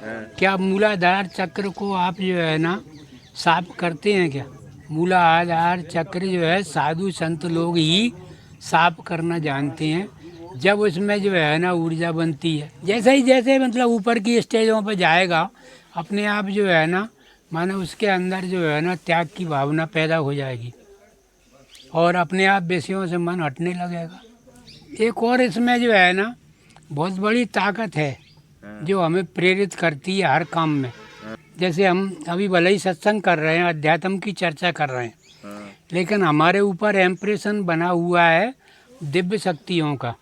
हाँ। क्या मूलाधार चक्र को आप जो है ना साफ करते हैं क्या? मूलाधार चक्र जो है साधु संत लोग ही साफ करना जानते हैं। जब उसमें जो है ना ऊर्जा बनती है, जैसे मतलब ऊपर की स्टेजों पर जाएगा, अपने आप जो है ना मानो उसके अंदर जो है ना त्याग की भावना पैदा हो जाएगी और अपने आप विषयों से मन हटने लगेगा। एक और इसमें जो है ना बहुत बड़ी ताकत है हाँ। जो हमें प्रेरित करती है हर काम में। जैसे हम अभी भले ही सत्संग कर रहे हैं, अध्यात्म की चर्चा कर रहे हैं, हाँ। लेकिन हमारे ऊपर इम्प्रेशन बना हुआ है दिव्य शक्तियों का।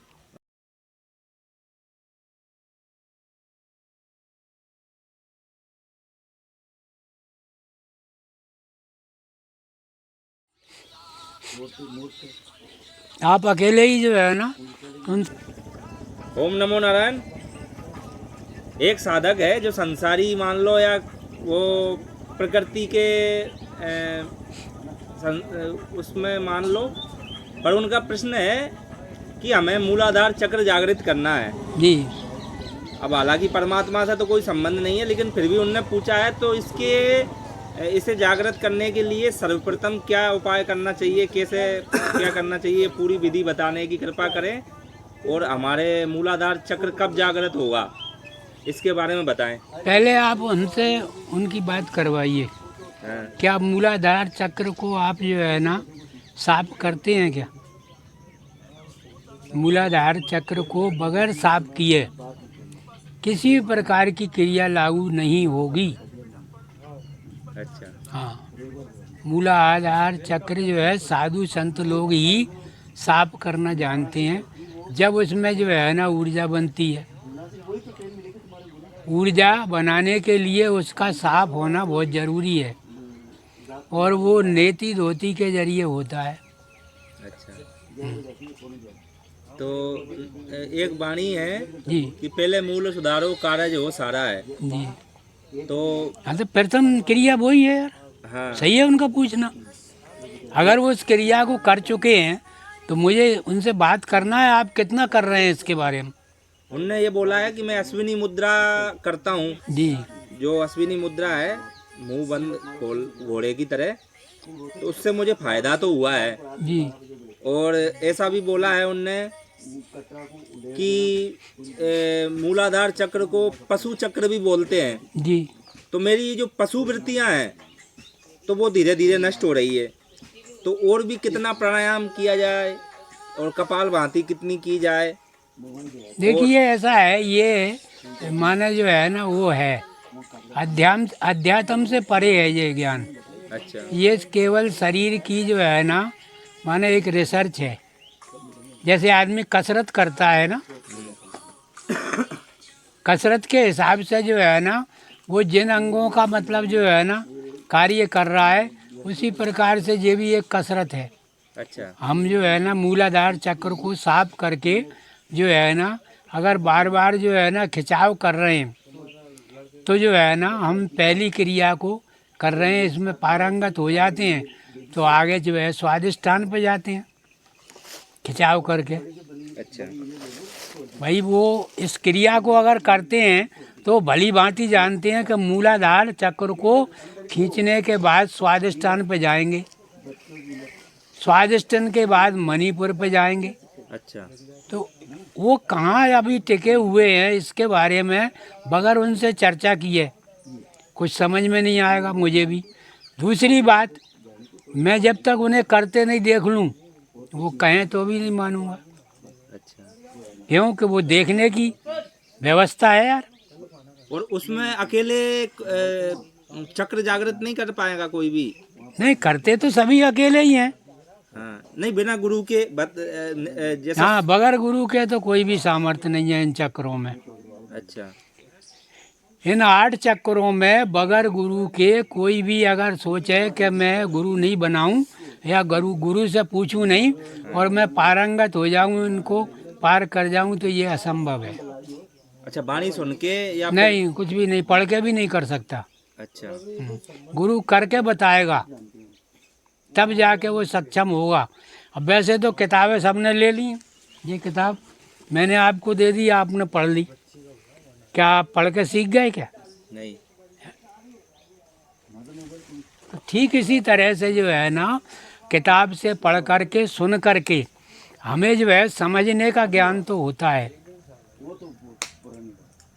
आप अकेले ही जो है ना उन ओम नमो नारायण। एक साधक है जो संसारी मान लो या वो प्रकृति के उसमें मान लो, पर उनका प्रश्न है कि हमें मूलाधार चक्र जागृत करना है। जी अब हालांकि परमात्मा से तो कोई संबंध नहीं है, लेकिन फिर भी उनने पूछा है, तो इसे जागृत करने के लिए सर्वप्रथम क्या उपाय करना चाहिए, कैसे क्या करना चाहिए, पूरी विधि बताने की कृपा करें। और हमारे मूलाधार चक्र कब जागृत होगा इसके बारे में बताएं। पहले आप उनसे उनकी बात करवाइए। हाँ। क्या मूलाधार चक्र को आप जो है ना साफ करते हैं क्या? मूलाधार चक्र को बगैर साफ किए किसी भी प्रकार की क्रिया लागू नहीं होगी। अच्छा। हाँ, मूलाधार चक्र जो है साधु संत लोग ही साफ करना जानते हैं। जब उसमें जो है ना ऊर्जा बनती है, ऊर्जा बनाने के लिए उसका साफ होना बहुत ज़रूरी है और वो नेति धोती के जरिए होता है। अच्छा। तो एक वाणी है जी कि पहले मूल सुधारो कारज हो सारा है। जी। तो हाँ, तो प्रथम क्रिया वही है यार। हाँ। सही है उनका पूछना। अगर वो उस क्रिया को कर चुके हैं तो मुझे उनसे बात करना है, आप कितना कर रहे हैं इसके बारे में। उनने ये बोला है कि मैं अश्विनी मुद्रा करता हूँ। जी जो अश्विनी मुद्रा है, मुंह बंद खोल घोड़े की तरह, तो उससे मुझे फायदा तो हुआ है। जी और ऐसा भी बोला है उनने कि मूलाधार चक्र को पशु चक्र भी बोलते हैं। जी। तो मेरी ये जो पशु वृत्तियां हैं तो वो धीरे धीरे नष्ट हो रही है। तो और भी कितना प्राणायाम किया जाए और कपाल भांति कितनी की जाए। और देखिए ऐसा है, ये माना जो है ना वो है अध्यात्म से परे है ये ज्ञान। अच्छा। ये केवल शरीर की जो है ना माने एक रिसर्च है। जैसे आदमी कसरत करता है ना, कसरत के हिसाब से जो है ना वो जिन अंगों का मतलब जो है ना कार्य कर रहा है, उसी प्रकार से ये भी एक कसरत है। अच्छा। हम जो है ना मूलाधार चक्र को साफ करके जो है ना अगर बार बार जो है ना खिंचाव कर रहे हैं तो जो है ना हम पहली क्रिया को कर रहे हैं, इसमें पारंगत हो जाते हैं, तो आगे जो है स्वादिष्टान पे जाते हैं खिंचाव करके। अच्छा। भाई वो इस क्रिया को अगर करते हैं तो भली भांति जानते हैं कि मूलाधार चक्र को खींचने के बाद स्वादिष्टान पे जाएंगे, स्वादिष्टान के बाद मणिपुर पे जाएंगे। अच्छा। तो वो कहाँ अभी टिके हुए हैं इसके बारे में बगैर उनसे चर्चा किए कुछ समझ में नहीं आएगा मुझे भी। दूसरी बात, मैं जब तक उन्हें करते नहीं देख लूँ वो कहें तो भी नहीं मानूंगा, अच्छा। क्योंकि वो देखने की व्यवस्था है यार। और उसमें अकेले चक्र जागृत नहीं कर पाएगा कोई भी। नहीं, करते तो सभी अकेले ही हैं। हाँ, नहीं बिना गुरु के जैसे। हाँ, बगैर गुरु के तो कोई भी सामर्थ्य नहीं है इन चक्रों में। अच्छा। इन 8 चक्रों में बगैर गुरु के कोई भी अगर सोचे कि मैं गुरु नहीं बनाऊं या गुरु गुरु से पूछूं नहीं और मैं पारंगत हो जाऊं, इनको पार कर जाऊं, तो ये असंभव है। अच्छा, वाणी सुन के या फिर। नहीं, कुछ भी नहीं, पढ़ के भी नहीं कर सकता। अच्छा। गुरु करके बताएगा तब जाके वो सक्षम होगा। अब वैसे तो किताबें सबने ले ली, ये किताब मैंने आपको दे दी, आपने पढ़ ली, क्या आप पढ़ के सीख गए क्या? नहीं। तो ठीक इसी तरह से जो है ना, किताब से पढ़ करके सुन करके हमें जो है समझने का ज्ञान तो होता है,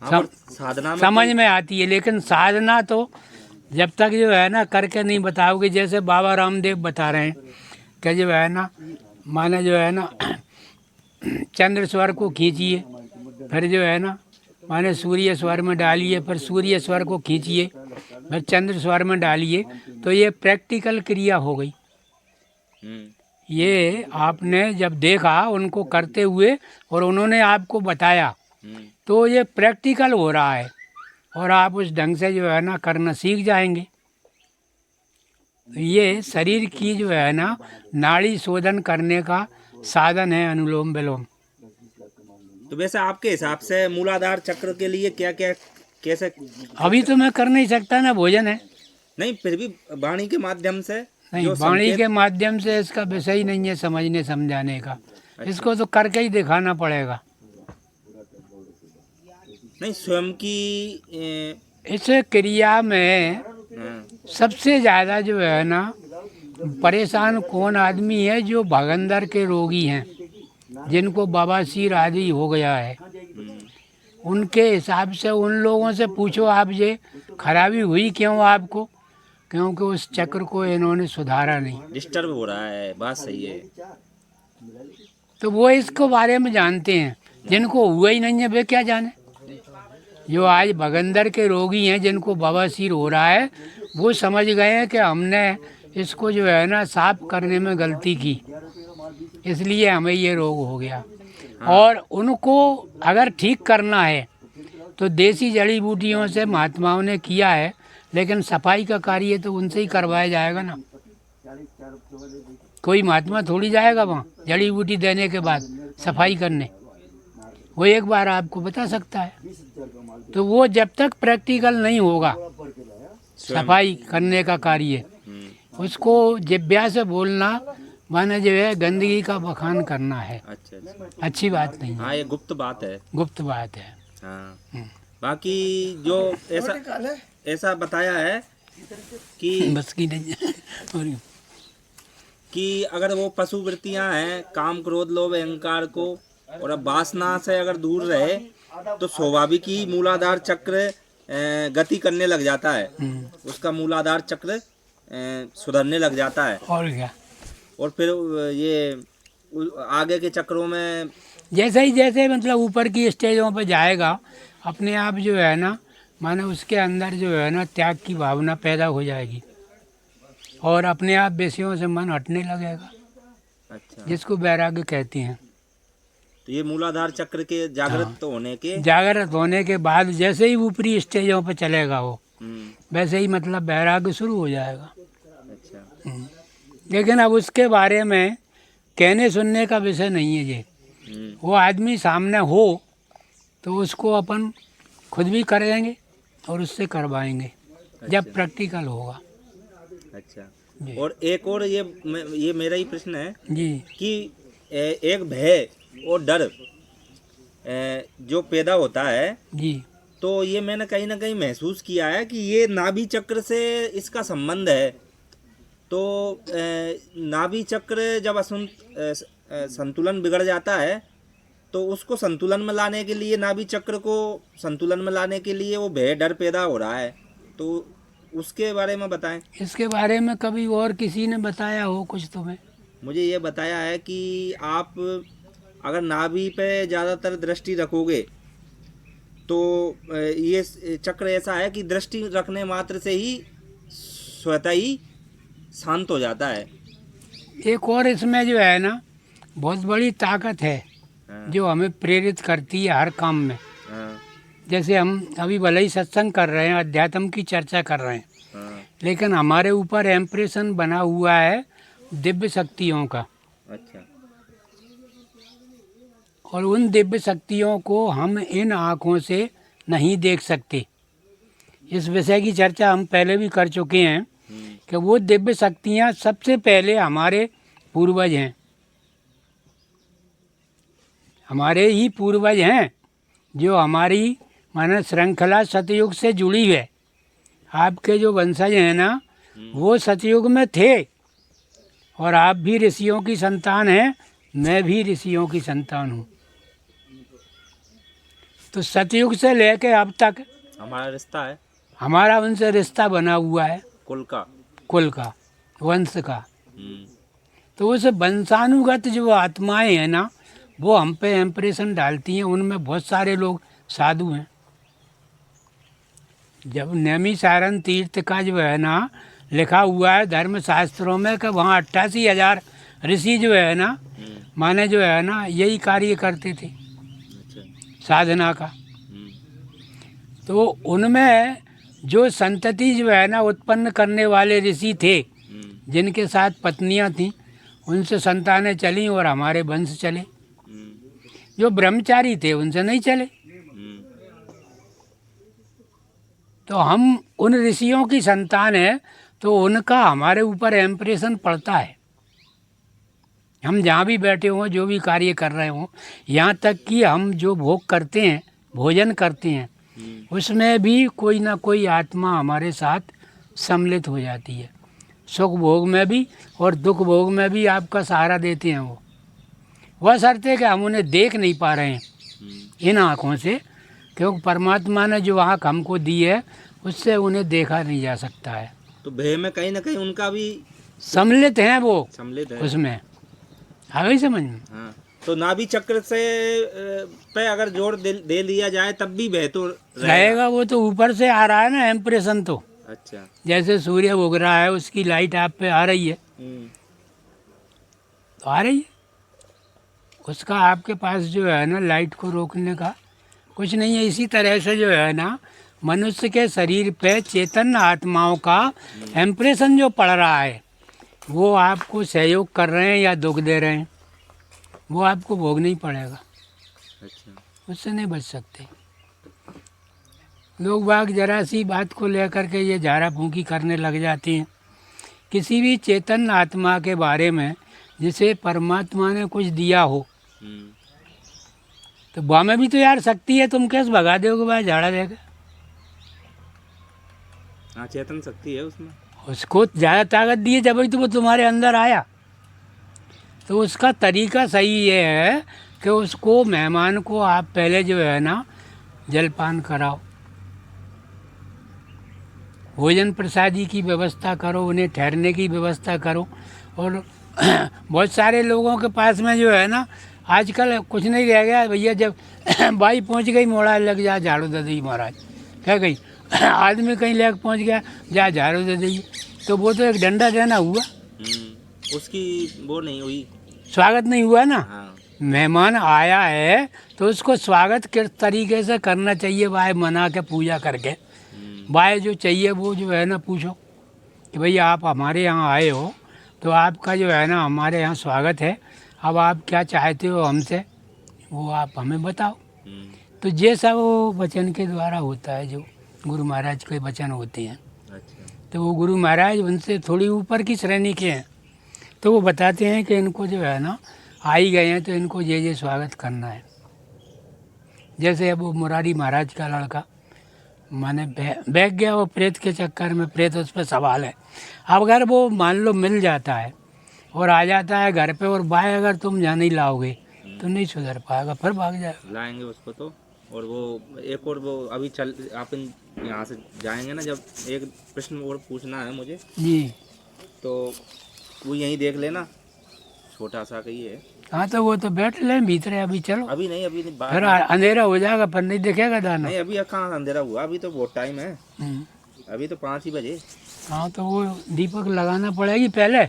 हाँ, पर साधना में समझ में आती है, लेकिन साधना तो जब तक जो है ना करके नहीं बताओगे। जैसे बाबा रामदेव बता रहे हैं कि जो है ना, माने जो है ना चंद्र स्वर को खींचिए, फिर जो है ना माने सूर्य स्वर में डालिए, फिर सूर्य स्वर को खींचिए, फिर चंद्र स्वर में डालिए, तो ये प्रैक्टिकल क्रिया हो गई। ये आपने जब देखा उनको करते हुए और उन्होंने आपको बताया, तो ये प्रैक्टिकल हो रहा है और आप उस ढंग से जो है ना करना सीख जाएंगे। ये शरीर की जो है ना नाड़ी शोधन करने का साधन है अनुलोम विलोम। तो वैसे आपके हिसाब से मूलाधार चक्र के लिए क्या क्या कैसे? अभी तो मैं कर नहीं सकता ना, भोजन है। नहीं, फिर भी वाणी के माध्यम से नहीं, जो वाणी संकेत- के माध्यम से इसका विषय ही नहीं है समझने समझाने का। इसको तो करके ही दिखाना पड़ेगा। नहीं, स्वयं की इस क्रिया में सबसे ज़्यादा जो है ना परेशान कौन आदमी है? जो भगंदर के रोगी हैं, जिनको बवासीर आदि हो गया है, उनके हिसाब से उन लोगों से पूछो आप, ये खराबी हुई क्यों आपको? क्योंकि उस चक्र को इन्होंने सुधारा नहीं। डिस्टर्ब हो रहा है, बात सही है। तो वो इसको बारे में जानते हैं, जिनको हुआ ही नहीं है वे क्या जाने। जो आज भगंदर के रोगी हैं, जिनको बवासीर हो रहा है, वो समझ गए हैं कि हमने इसको जो है ना साफ करने में गलती की, इसलिए हमें ये रोग हो गया। और उनको अगर ठीक करना है तो देसी जड़ी बूटियों से महात्माओं ने किया है, लेकिन सफाई का कार्य तो उनसे ही करवाया जाएगा ना। कोई महात्मा थोड़ी जाएगा वहाँ जड़ी बूटी देने के बाद सफाई करने, वो एक बार आपको बता सकता है। तो वो जब तक प्रैक्टिकल नहीं होगा सफाई करने का कार्य, उसको जिब्या से बोलना माने जो है गंदगी का बखान करना है। अच्छा, अच्छी बात नहीं है। हाँ, ये गुप्त बात है। गुप्त बात है। हाँ, बाकी जो ऐसा बताया है कि बस की नहीं है। और कि अगर वो पशु वृत्तियां हैं, काम क्रोध लोभ अहंकार को और अब वासना से अगर दूर रहे तो स्वाभाविक ही मूलाधार चक्र गति करने लग जाता है, उसका मूलाधार चक्र सुधरने लग जाता है। और क्या, और फिर ये आगे के चक्रों में जैसे मतलब ऊपर की स्टेजों पर जाएगा, अपने आप जो है ना माने उसके अंदर जो है ना त्याग की भावना पैदा हो जाएगी और अपने आप विषयों से मन हटने लगेगा। अच्छा, जिसको वैराग्य कहते हैं। तो ये मूलाधार चक्र के जागृत होने के बाद जैसे ही ऊपरी स्टेजों पर चलेगा वो, वैसे ही मतलब वैराग्य शुरू हो जाएगा। अच्छा, लेकिन अब उसके बारे में कहने सुनने का विषय नहीं है ये। वो आदमी सामने हो तो उसको अपन खुद भी करेंगे और उससे करवाएंगे जब प्रैक्टिकल होगा। अच्छा, और एक और ये मेरा ही प्रश्न है जी कि एक भय और डर जो पैदा होता है, जी, तो ये मैंने कहीं ना कहीं महसूस किया है कि ये नाभि चक्र से इसका संबंध है। तो नाभि चक्र जब संतुलन बिगड़ जाता है तो उसको संतुलन में लाने के लिए, नाभि चक्र को संतुलन में लाने के लिए वो भय डर पैदा हो रहा है, तो उसके बारे में बताएं। इसके बारे में कभी और किसी ने बताया हो कुछ तुम्हें? मुझे ये बताया है कि आप अगर नाभि पे ज़्यादातर दृष्टि रखोगे तो ये चक्र ऐसा है कि दृष्टि रखने मात्र से ही स्वतः ही शांत हो जाता है। एक और इसमें जो है ना बहुत बड़ी ताकत है जो हमें प्रेरित करती है हर काम में। जैसे हम अभी भले ही सत्संग कर रहे हैं, अध्यात्म की चर्चा कर रहे हैं, लेकिन हमारे ऊपर इम्प्रेशन बना हुआ है दिव्य शक्तियों का। अच्छा, और उन दिव्य शक्तियों को हम इन आँखों से नहीं देख सकते। इस विषय की चर्चा हम पहले भी कर चुके हैं कि वो दिव्य शक्तियाँ सबसे पहले हमारे पूर्वज हैं, हमारे ही पूर्वज हैं जो हमारी माने श्रृंखला सतयुग से जुड़ी है। आपके जो वंशज हैं ना वो सतयुग में थे, और आप भी ऋषियों की संतान हैं, मैं भी ऋषियों की संतान हूँ। तो सतयुग से लेके अब तक हमारा रिश्ता है, हमारा उनसे रिश्ता बना हुआ है, कुल का। कुल का, वंश का। तो उस वंशानुगत जो आत्माएं हैं ना वो हम पे इम्प्रेशन डालती हैं। उनमें बहुत सारे लोग साधु हैं। जब नैमिषारण्य तीर्थ का जो है ना लिखा हुआ है धर्म शास्त्रों में कि वहाँ 88,000 ऋषि जो है ना माने जो है ना यही कार्य करते थे अच्छा। साधना का। तो उनमें जो संतति जो है ना उत्पन्न करने वाले ऋषि थे, जिनके साथ पत्नियां थीं, उनसे संतानें चली और हमारे वंश चले। जो ब्रह्मचारी थे उनसे नहीं चले। तो हम उन ऋषियों की संतान है, तो उनका हमारे ऊपर इम्प्रेशन पड़ता है। हम जहाँ भी बैठे हों, जो भी कार्य कर रहे हों, यहाँ तक कि हम जो भोग करते हैं, भोजन करते हैं, उसमें भी कोई ना कोई आत्मा हमारे साथ सम्मिलित हो जाती है। सुख भोग में भी और दुख भोग में भी आपका सहारा देते हैं वो। वह शर्त है कि हम उन्हें देख नहीं पा रहे हैं इन आँखों से, क्योंकि परमात्मा ने जो आँख हमको दी है उससे उन्हें देखा नहीं जा सकता है। तो भय में कहीं ना कहीं उनका भी सम्मिलित हैं वो, सम्मिलित है उसमें आ गई समझ में। हाँ। तो नाभि चक्र से पे अगर जोर दे लिया जाए तब भी भय तो रहेगा। वो तो ऊपर से आ रहा है ना इम्प्रेशन। तो अच्छा। जैसे सूर्य उग रहा है, उसकी लाइट आप पे आ रही है, तो आ रही है। उसका आपके पास जो है ना लाइट को रोकने का कुछ नहीं है। इसी तरह से जो है ना मनुष्य के शरीर पे चेतन आत्माओं का इम्प्रेशन जो पड़ रहा है, वो आपको सहयोग कर रहे हैं या दुख दे रहे हैं, वो आपको भोगना ही पड़ेगा। अच्छा। उससे नहीं बच सकते। लोग बाग जरा सी बात को लेकर के ये झाड़ा फूंकी करने लग जाती हैं। किसी भी चेतन आत्मा के बारे में जिसे परमात्मा ने कुछ दिया हो, तो वहाँ में भी तो यार शक्ति है। तुम कैसे भगा दोगे भाई झाड़ा देकर? हाँ, चेतन शक्ति है उसमें। उसको ज़्यादा ताकत दी है, जब तो वो तुम्हारे अंदर आया। तो उसका तरीका सही ये है कि उसको, मेहमान को आप पहले जो है ना जलपान कराओ, भोजन प्रसादी की व्यवस्था करो, उन्हें ठहरने की व्यवस्था करो। और बहुत सारे लोगों के पास में जो है ना आजकल कुछ नहीं रह गया भैया। जब बाई पहुंच गई मोड़ा लग जा झाड़ू दे दी महाराज, क्या गई आदमी कहीं लेकर पहुंच गया, जा झाड़ू दे दी, तो वो तो एक डंडा देना हुआ, उसकी वो नहीं हुई, स्वागत नहीं हुआ ना। हाँ। मेहमान आया है तो उसको स्वागत किस तरीके से करना चाहिए, वाय मना के पूजा करके, वाय जो चाहिए वो जो है ना पूछो कि भैया आप हमारे यहाँ आए हो तो आपका जो है ना हमारे यहाँ स्वागत है, अब आप क्या चाहते हो हमसे वो आप हमें बताओ। तो ये सब वो वचन के द्वारा होता है, जो गुरु महाराज के वचन होते हैं। अच्छा। तो वो गुरु महाराज उनसे थोड़ी ऊपर की श्रेणी के हैं, तो वो बताते हैं कि इनको जो है ना आ ही गए हैं तो इनको ये स्वागत करना है। जैसे अब वो मुरारी महाराज का लड़का माने बैठ गया वो प्रेत के चक्कर में, प्रेत उस पर सवाल है। अब अगर वो मान लो मिल जाता है और आ जाता है घर पे, और बाय अगर तुम यहाँ नहीं लाओगे तो नहीं सुधर पाएगा, फिर भाग जाएगा। लाएंगे उसको तो। और वो एक और वो अभी चल, आप यहाँ से जाएंगे ना, जब एक प्रश्न और पूछना है मुझे जी। तो वो यहीं देख लेना, छोटा सा कही है। हाँ तो वो तो बैठ ले भीतर, अभी चलो। अभी नहीं फिर अंधेरा हो जाएगा, फिर नहीं दिखेगा दाना। नहीं, अभी कहाँ अंधेरा हुआ, अभी तो बहुत टाइम है, अभी तो 5 ही बजे। हाँ तो वो दीपक लगाना पड़ेगी पहले।